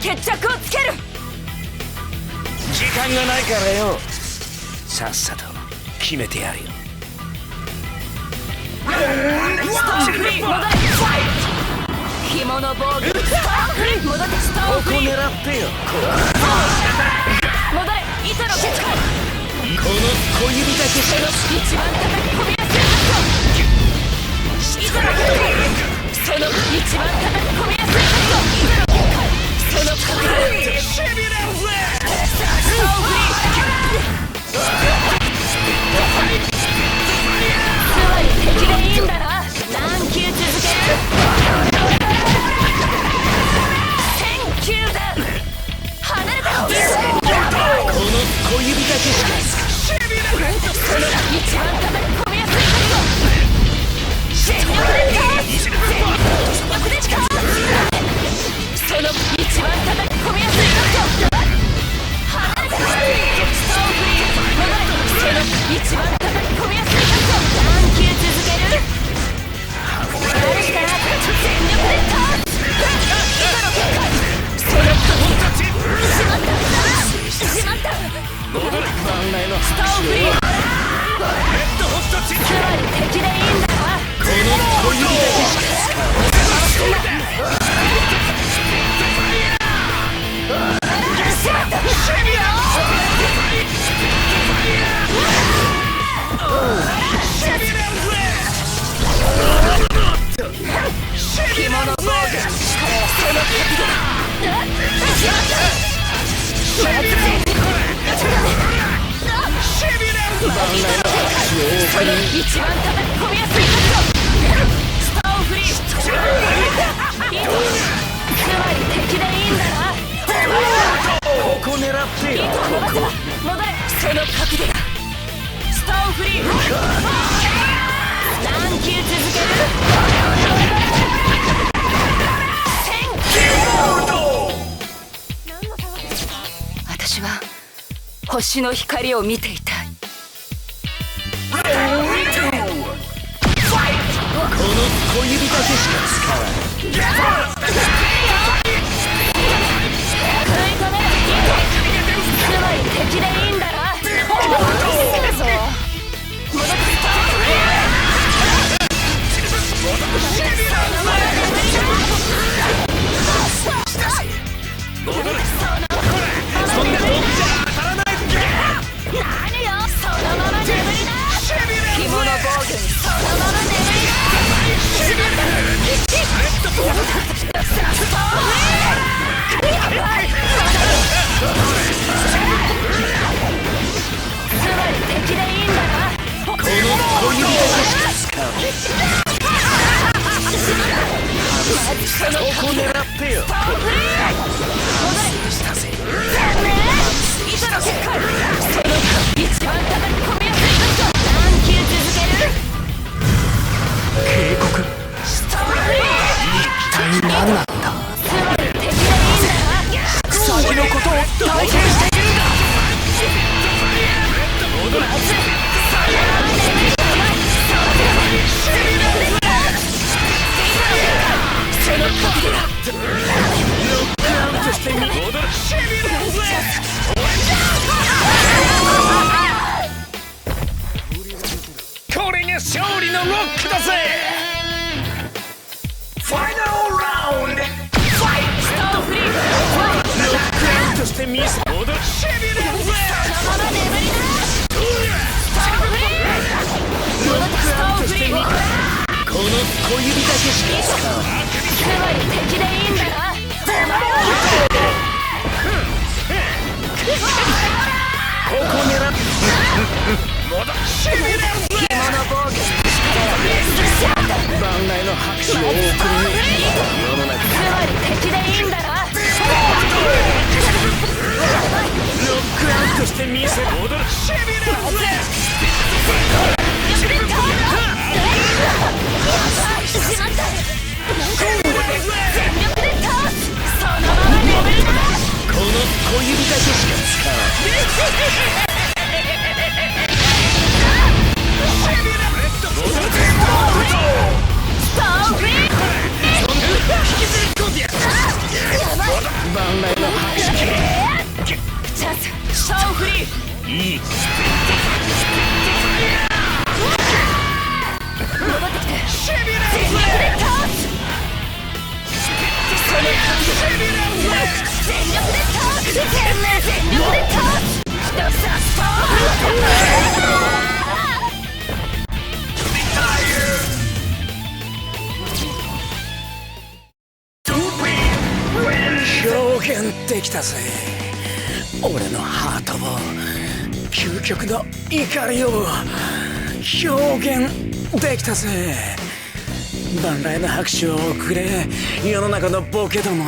決着をつける。時間がないからよ。さっさと決めてやるよ。ストーンフリー戻れ。紐の防御。ストーンフリー戻って。ストーンフリーここ狙ってよ。戻れ。糸の結界。この小指だけしか一番叩き込みやすい糸の結界。その一番叩き込みやすい糸の結界。その角度ストーンフリー。つまり敵でいいんだな。何球続ける。1000球だ。離れた。この小指だけしかその一番叩き込みやすい角度。全力で倒す。その一番叩き込みやすい角度。離れた。ストーンフリー戻れ。その一番叩き込みやすい角度。何球続ける。誰したら全力で倒す。糸の結界。そのしまったしまった。ストーンフリー。つまり敵でいいんだな。この小指だけしかしまった紐の防御。その角度。しまった。その一番叩き込みやすい角度。ストーンフリー。つまり敵でいいんだな。ここ狙ってよ。戻れ。その角度だ。ストーンフリー。何球続ける。1000球。私は星の光を見ていたい。この小指だけしか使わない。食い止める。つまり敵でいいんだな。戻ってストーンフリー。そんな道具じゃ当たらない。何よ。そのまま眠りな。紐の防御にそのまま眠りな。やばい。つまり敵でいいんだな。この小指だけしか使わない。ここ狙ってよ。ストーンフリー。戻れ。したぜ。残念。糸の結界。その一番叩き込みやすい角度。何球続ける。警告。ストーンフリー。一体何なんだ。つまり敵でいいんだな。先のことを体験しているんだ。まずそのまま眠りなさい。その角度だ。ロックアウトしてみ。これが勝利のロックだぜ。ファイナルラウンド。ストーンフリー。ロックアウトしてみせ。そのまま眠りな。ストーンフリー。戻ってストーンフリー。この小指だけしか使わない。つまり敵でいいんだな。ここ狙って紐の防御。万来の拍手をお送りに。世の中つまり敵でいいんだな。ロックアウトしてみせ。しまった。全力で倒す。そのまま眠りな。この小指だけしか使わない。ストーンフリー。万来の下を振りいい戻ってきて全力で倒すその全力で倒す全力で倒す一つはスパワー表現できたぜ俺のハートを究極の怒りを表現できたぜ万来の拍手をくれ世の中のボケども